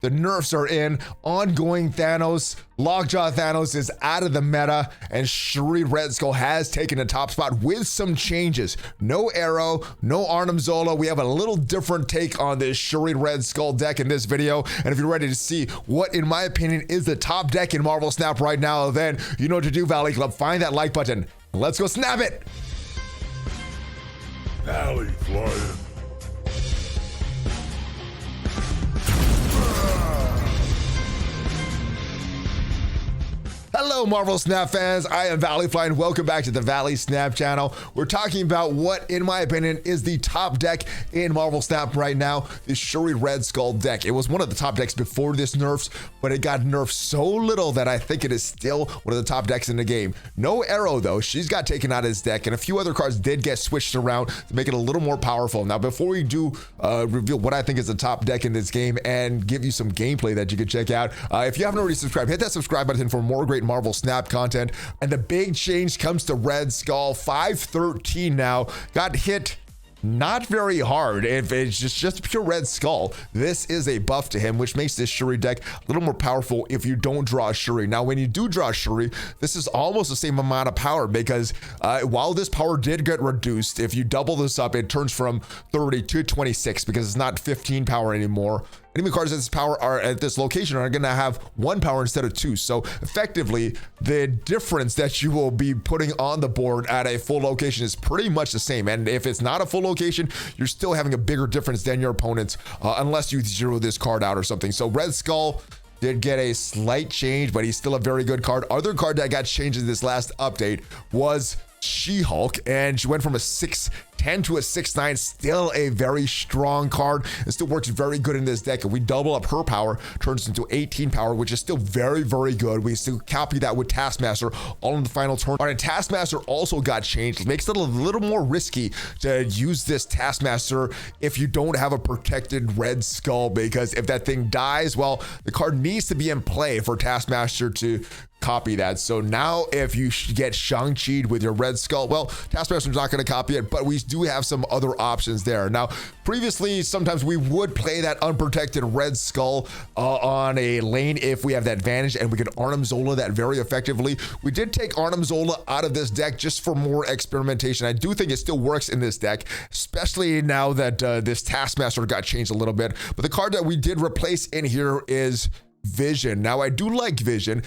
The nerfs are in. Ongoing Thanos, Lockjaw Thanos is out of the meta, and Shuri Red Skull has taken a top spot with some changes. No Arrow, no Arnim Zola. We have a little different take on this Shuri Red Skull deck in this video, and if you're ready to see what, in my opinion, is the top deck in Marvel Snap right now, then you know what to do, Valley Club. Find that like button. Let's go snap it! ValleyFlyin. Hello, Marvel Snap fans. I am ValleyFlyin. Welcome back to the Valley Snap channel. We're talking about what, in my opinion, is the top deck in Marvel Snap right now, the Shuri Red Skull deck. It was one of the top decks before this nerfs, but it got nerfed so little that I think it is still one of the top decks in the game. No Arrow, though. She's got taken out of this deck, and a few other cards did get switched around to make it a little more powerful. Now, before we do reveal what I think is the top deck in this game and give you some gameplay that you can check out, if you haven't already subscribed, hit that subscribe button for more great Marvel Snap content. And the big change comes to Red Skull. 513 now, got hit not very hard. If it's just pure Red Skull, this is a buff to him, which makes this Shuri deck a little more powerful if you don't draw Shuri. Now, when you do draw Shuri, this is almost the same amount of power, because while this power did get reduced, if you double this up, it turns from 30 to 26 because it's not 15 power anymore. Enemy cards at this power are at this location are going to have 1 power instead of 2. So effectively, the difference that you will be putting on the board at a full location is pretty much the same. And if it's not a full location, you're still having a bigger difference than your opponents, unless you zero this card out or something. So Red Skull did get a slight change, but he's still a very good card. Other card that got changed in this last update was She-Hulk, and she went from a 6'10 to a 6'9, still a very strong card. It still works very good in this deck. If we double up her power, turns into 18 power, which is still very, very good. We still copy that with Taskmaster all in the final turn. All right, Taskmaster also got changed. It makes it a little more risky to use this Taskmaster if you don't have a protected Red Skull, because if that thing dies, well, the card needs to be in play for Taskmaster to copy that. So now if you get Shang-Chi'd with your Red Skull, well, Taskmaster's not going to copy it, but we do have some other options there. Now, previously, sometimes we would play that unprotected Red Skull on a lane if we have that advantage, and we could Arnim Zola that very effectively. We did take Arnim Zola out of this deck just for more experimentation. I do think it still works in this deck, especially now that this Taskmaster got changed a little bit. But the card that we did replace in here is Vision. Now, I do like Vision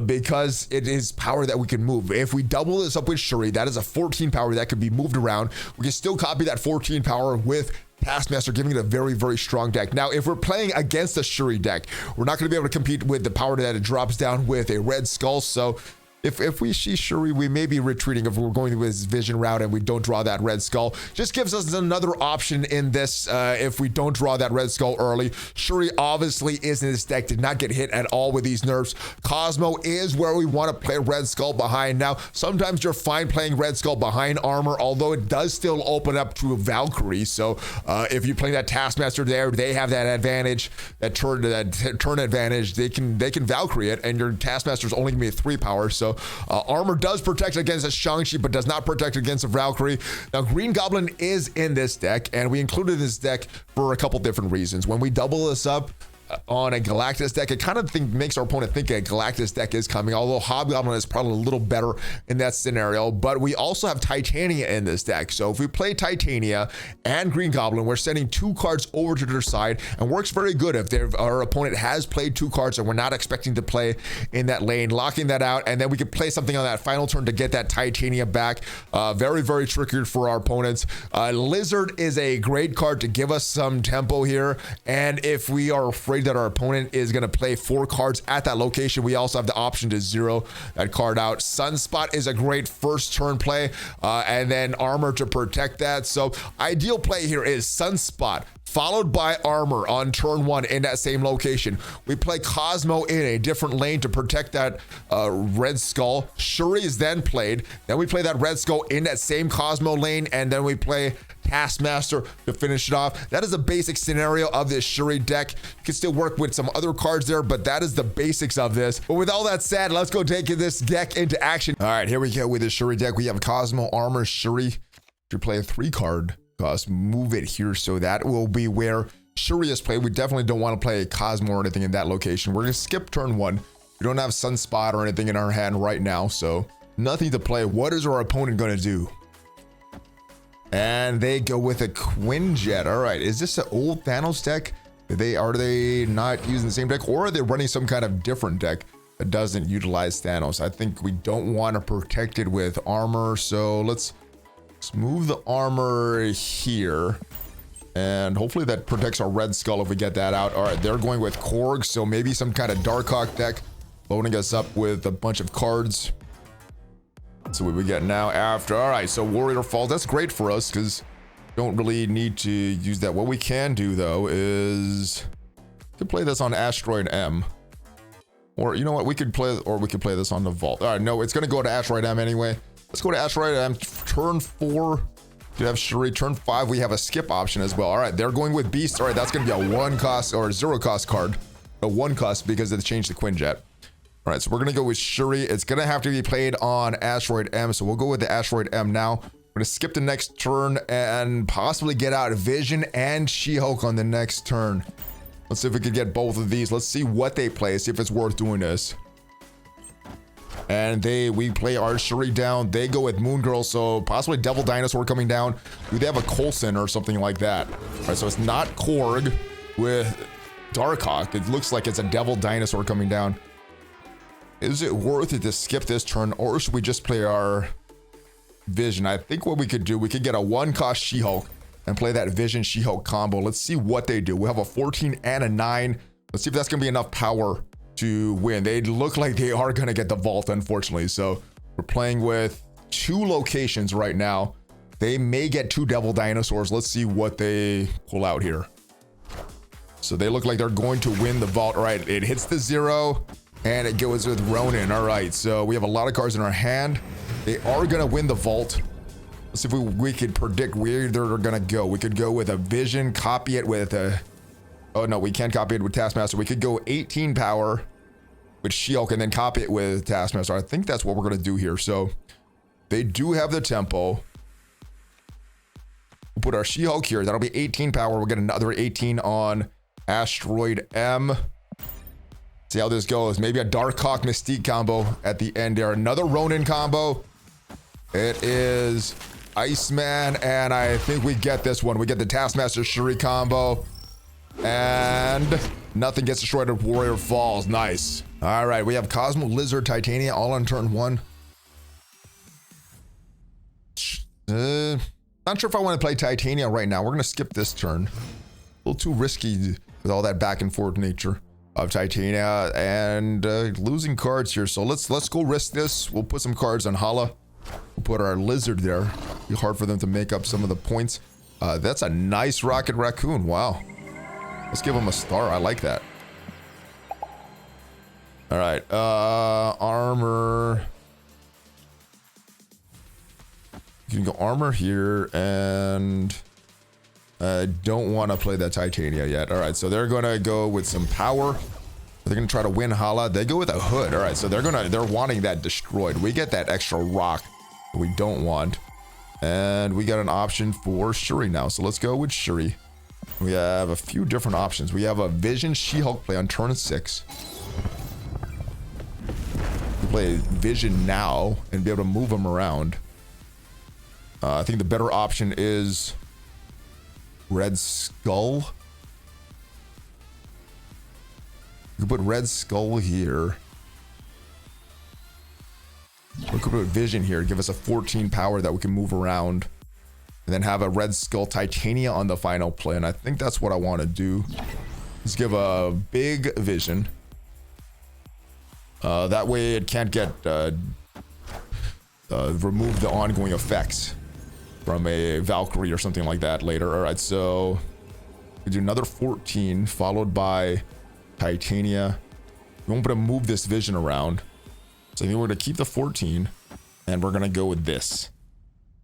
because it is power that we can move. If we double this up with Shuri, that is a 14 power that could be moved around. We can still copy that 14 power with Taskmaster, giving it a very, very strong deck. Now, if we're playing against a Shuri deck, we're not going to be able to compete with the power that it drops down with a Red Skull. So if we see Shuri, we may be retreating if we're going with this Vision route and we don't draw that Red Skull. Just gives us another option in this if we don't draw that Red Skull early. Shuri obviously is in this deck, did not get hit at all with these nerfs. Cosmo is where we want to play Red Skull behind. Now, sometimes you're fine playing Red Skull behind armor, although it does still open up to a Valkyrie. So if you're playing that Taskmaster there, they have that advantage, that turn advantage. They can Valkyrie it, and your Taskmaster is only going to be a 3 power. So armor does protect against a Shang-Chi, but does not protect against a Valkyrie. Now, Green Goblin is in this deck, and we included this deck for a couple different reasons. When we double this up on a Galactus deck, it kind of makes our opponent think a Galactus deck is coming, although Hobgoblin is probably a little better in that scenario. But we also have Titania in this deck. So if we play Titania and Green Goblin, we're sending 2 cards over to their side, and works very good if our opponent has played 2 cards and we're not expecting to play in that lane, locking that out, and then we can play something on that final turn to get that Titania back. Very, very tricky for our opponents. Lizard is a great card to give us some tempo here, and if we are afraid that our opponent is going to play 4 cards at that location, we also have the option to zero that card out. Sunspot is a great first turn play, and then armor to protect that. So ideal play here is Sunspot followed by armor on turn 1 in that same location. We play Cosmo in a different lane to protect that Red Skull. Shuri is then played. Then we play that Red Skull in that same Cosmo lane, and then we play Taskmaster to finish it off. That is a basic scenario of this Shuri deck. You can still work with some other cards there, but that is the basics of this. But with all that said, let's go take this deck into action. All right, here we go with the Shuri deck. We have Cosmo, Armor, Shuri. To play a 3-card cost, move it here, so that will be where Shuri is played. We definitely don't want to play Cosmo or anything in that location. We're going to skip turn 1. We don't have Sunspot or anything in our hand right now, so nothing to play. What is our opponent going to do? And they go with a Quinjet. All right, is this an old Thanos deck? Are they not using the same deck, or are they running some kind of different deck that doesn't utilize Thanos? I think we don't want to protect it with armor, so let's move the armor here. And hopefully that protects our Red Skull if we get that out. All right, they're going with Korg, so maybe some kind of Darkhawk deck, loading us up with a bunch of cards. So what we get now after. All right, so Warrior Falls. That's great for us because don't really need to use that. What we can do though is we could play this on Asteroid M, or you know what, we could play this on the Vault. All right, no, it's gonna go to Asteroid M anyway. Let's go to Asteroid M. Turn 4, you have Shuri. Turn 5, we have a skip option as well. All right, they're going with Beast. All right, that's gonna be a 1 cost or 0 cost card, a 1 cost because they changed the Quinjet. All right, so we're gonna go with Shuri. It's gonna have to be played on Asteroid M, so we'll go with the Asteroid M now. We're gonna skip the next turn and possibly get out Vision and She-Hulk on the next turn. Let's see if we could get both of these. Let's see what they play, see if it's worth doing this. And we play our Shuri down. They go with Moon Girl, so possibly Devil Dinosaur coming down. Do they have a Coulson or something like that? All right, so it's not Korg with Darkhawk. It looks like it's a Devil Dinosaur coming down. Is it worth it to skip this turn, or should we just play our Vision? I think what we could do, we could get a 1 cost She-Hulk and play that Vision She-Hulk combo. Let's see what they do. We have a 14 and a 9. Let's see if that's gonna be enough power to win. They look like they are gonna get the Vault, unfortunately. So we're playing with 2 locations right now. They may get 2 Devil Dinosaurs. Let's see what they pull out here. So they look like they're going to win the Vault. All right, it hits the 0 and it goes with Ronin. All right, so we have a lot of cards in our hand. They are gonna win the Vault. Let's see if we could predict where they're gonna go. We could go with a Vision, copy it with a... Oh no, we can't copy it with Taskmaster. We could go 18 power with She-Hulk and then copy it with Taskmaster. I think that's what we're gonna do here. So they do have the tempo. We'll put our She-Hulk here. That'll be 18 power. We'll get another 18 on Asteroid M. See how this goes. Maybe a Darkhawk Mystique combo at the end there. Another Ronin combo. It is Iceman, and I think we get this one. We get the Taskmaster Shuri combo, and nothing gets destroyed at Warrior Falls. Nice. All right, we have Cosmo, Lizard, Titania all on turn 1. Not sure if I want to play Titania right now. We're going to skip this turn. A little too risky with all that back and forth nature of Titania and losing cards here. So let's go risk this. We'll put some cards on Hala. We'll put our Lizard there. It'll be hard for them to make up some of the points. That's a nice Rocket Raccoon. Wow. Let's give him a star. I like that. All right. Armor. You can go armor here, and I don't want to play that Titania yet. All right, so they're gonna go with some power. They're gonna try to win Hala. They go with a Hood. All right, so they're wanting that destroyed. We get that extra rock that we don't want, and we got an option for Shuri now. So let's go with Shuri. We have a few different options. We have a Vision She-Hulk play on turn 6. We play Vision now and be able to move them around. I think the better option is Red Skull. You can put Red Skull here. We could put Vision here, give us a 14 power that we can move around. And then have a Red Skull Titania on the final play. And I think that's what I want to do. Let's give a big Vision. That way it can't get remove the ongoing effects from a Valkyrie or something like that later. All right, so we do another 14 followed by Titania. We won't be able to move this Vision around. So I think we're going to keep the 14 and we're going to go with this.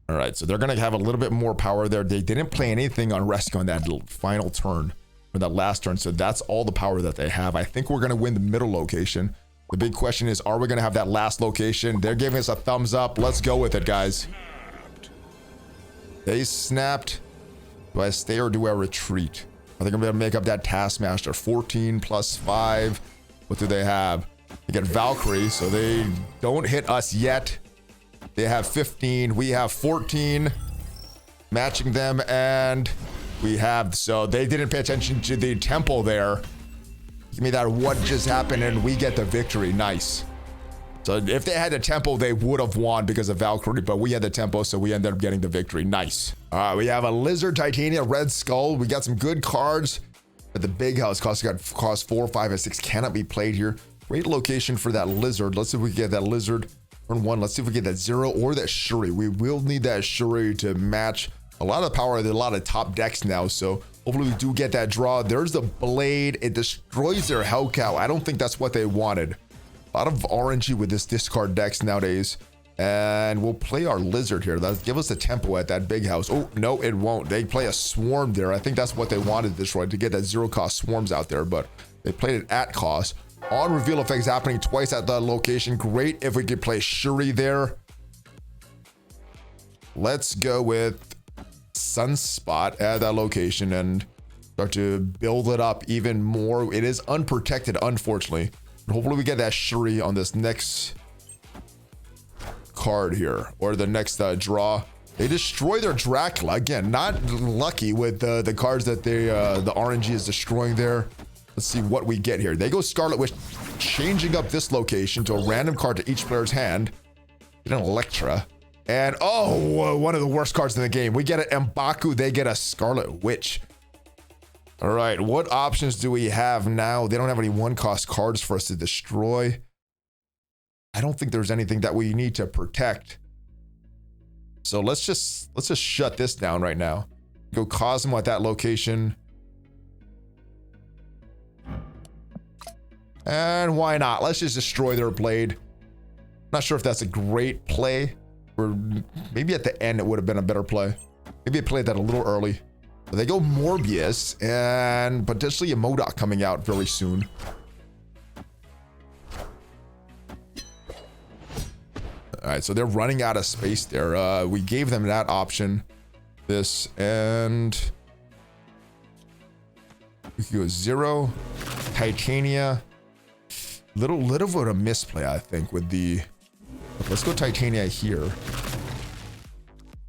All right, so they're going to have a little bit more power there. They didn't play anything on Rescue on that final turn or that last turn. So that's all the power that they have. I think we're going to win the middle location. The big question is, are we going to have that last location? They're giving us a thumbs up. Let's go with it, guys. They snapped. Do I stay or do I retreat? I think I'm gonna make up that Taskmaster. 14 plus 5. What do they have? They get Valkyrie, so they don't hit us yet. They have 15. We have 14. Matching them, and we have, so they didn't pay attention to the tempo there. Give me that what just happened, and we get the victory. Nice. So if they had the tempo, they would have won because of Valkyrie, but we had the tempo, so we ended up getting the victory. Nice. All right, we have a Lizard, Titania, Red Skull. We got some good cards, but the big house cost 4, 5, and 6 cannot be played here. Great location for that Lizard. Let's see if we can get that Lizard. Turn 1. Let's see if we get that 0 or that Shuri. We will need that Shuri to match a lot of power. There's a lot of top decks now, so hopefully we do get that draw. There's the Blade. It destroys their Hellcow. I don't think that's what they wanted. A lot of RNG with this discard decks nowadays. And we'll play our Lizard here. That'll give us the tempo at that big house. Oh, no, it won't. They play a Swarm there. I think that's what they wanted to destroy, to get that 0 cost Swarms out there, but they played it at cost. On reveal effects happening twice at the location. Great if we could play Shuri there. Let's go with Sunspot at that location and start to build it up even more. It is unprotected, unfortunately. But hopefully we get that Shuri on this next card here, or the next draw. They destroy their Dracula. Again, not lucky with the cards that the RNG is destroying there. Let's see what we get here. They go Scarlet Witch, changing up this location to a random card to each player's hand. Get an Electra. And, oh, one of the worst cards in the game. We get an M'Baku, they get a Scarlet Witch. All right, what options do we have now? They don't have any 1-cost cards for us to destroy. I don't think there's anything that we need to protect. So let's just shut this down right now. Go Cosmo at that location. And why not? Let's just destroy their Blade. Not sure if that's a great play. Or maybe at the end it would have been a better play. Maybe I played that a little early. But they go Morbius and potentially a MODOK coming out very soon. All right, so they're running out of space there. We gave them that option. This and we could go 0, Titania. Little bit of a misplay, I think, with the. Let's go Titania here.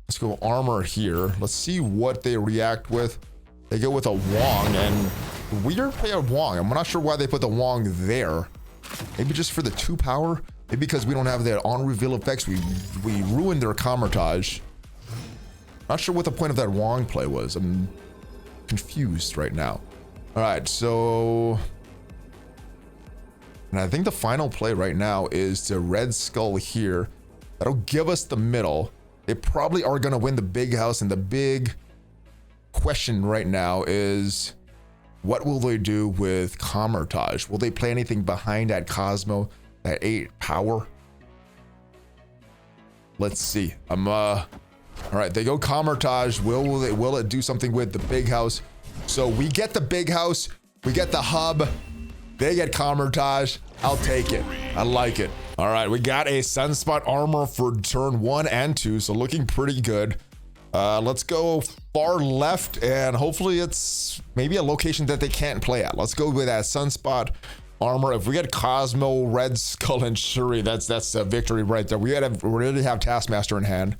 Let's go Armor here. Let's see what they react with. They go with a Wong, and weird play of Wong. I'm not sure why they put the Wong there. Maybe just for the 2 power. Maybe because we don't have that on reveal effects. We ruined their Camouflage. Not sure what the point of that Wong play was. I'm confused right now. All right, so. And I think the final play right now is the Red Skull here. That'll give us the middle. They probably are going to win the big house, and the big question right now is what will they do with Camouflage? Will they play anything behind that Cosmo, that 8 power? Let's see. All right, they go Camouflage. Will it do something with the big house? So we get the big house. We get the hub. They get Camouflage. I'll take it. I like it. All right, we got a Sunspot armor for turn 1 and 2, so looking pretty good. Let's go far left, and hopefully it's maybe a location that they can't play at. Let's go with that Sunspot armor. If we get Cosmo, Red Skull, and Shuri, that's a victory right there. We already have Taskmaster in hand.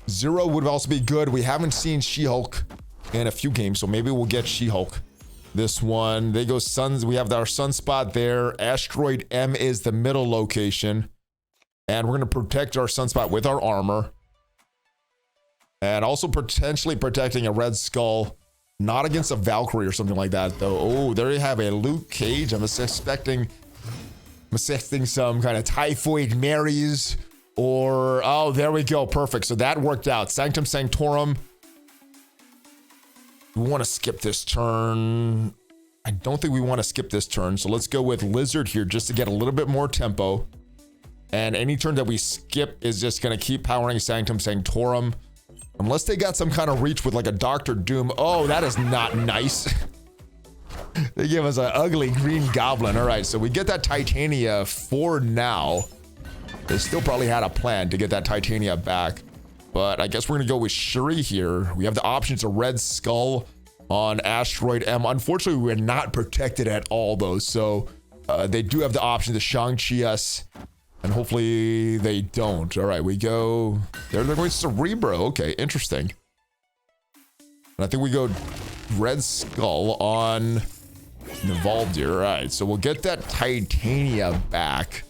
0 would also be good. We haven't seen She-Hulk in a few games, so maybe we'll get She-Hulk. This one, they go Suns. We have our Sunspot there. Asteroid M is the middle location. And we're going to protect our Sunspot with our armor. And also potentially protecting a Red Skull. Not against a Valkyrie or something like that, though. Oh, there you have a Luke Cage. I'm expecting some kind of Typhoid Marys. Or, oh, there we go. Perfect. So that worked out. Sanctum Sanctorum. We want to skip this turn. I don't think we want to skip this turn. So let's go with Lizard here just to get a little bit more tempo. And any turn that we skip is just going to keep powering Sanctum Sanctorum. Unless they got some kind of reach with like a Dr. Doom. Oh, that is not nice. They give us an ugly green goblin. All right, so we get that Titania for now. They still probably had a plan to get that Titania back. But I guess we're going to go with Shuri here. We have the options of Red Skull on Asteroid M. Unfortunately, we're not protected at all, though. So they do have the option to Shang-Chi us. And hopefully they don't. All right, we go. They're going Cerebro. Okay, interesting. And I think we go Red Skull on Navaldir. All right, so we'll get that Titania back.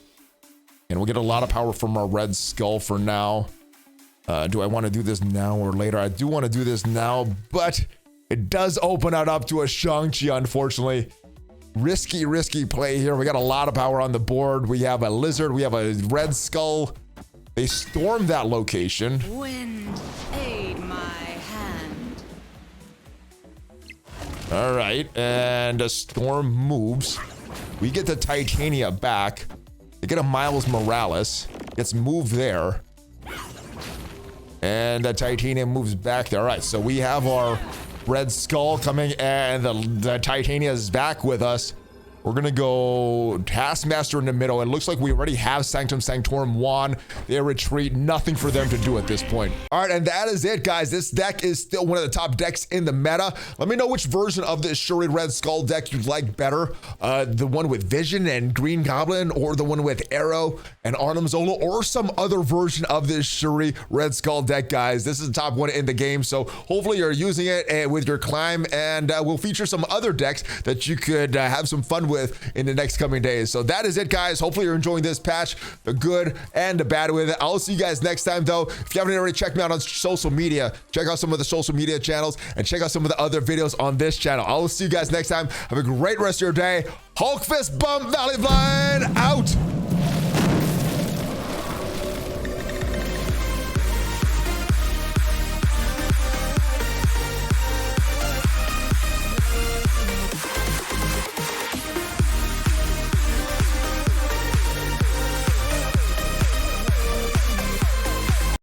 And we'll get a lot of power from our Red Skull for now. Do I want to do this now or later? I do want to do this now, but it does open it up to a Shang-Chi, unfortunately. Risky play here. We got a lot of power on the board. We have a Lizard. We have a Red Skull. They stormed that location. Wind, aid my hand. All right, and a Storm moves. We get the Titania back. They get a Miles Morales. Gets moved there. And the Titania moves back there. All right, so we have our Red Skull coming, and the Titania is back with us. We're gonna go Taskmaster in the middle. It looks like we already have Sanctum Sanctorum Wand. They retreat. Nothing for them to do at this point. All right, and that is it, guys. This deck is still one of the top decks in the meta. Let me know which version of this Shuri Red Skull deck you like better. The one with Vision and Green Goblin, or the one with Arrow and Arnim Zola, or some other version of this Shuri Red Skull deck, guys. This is the top one in the game, so hopefully you're using it with your climb, and we'll feature some other decks that you could have some fun with in the next coming days. So that is it, guys. Hopefully you're enjoying this patch, the good and the bad with it. I'll see you guys next time, though. If you haven't already checked me out on social media, check out some of the social media channels and check out some of the other videos on this channel. I will see you guys next time. Have a great rest of your day. Hulk fist bump, ValleyFlyin out.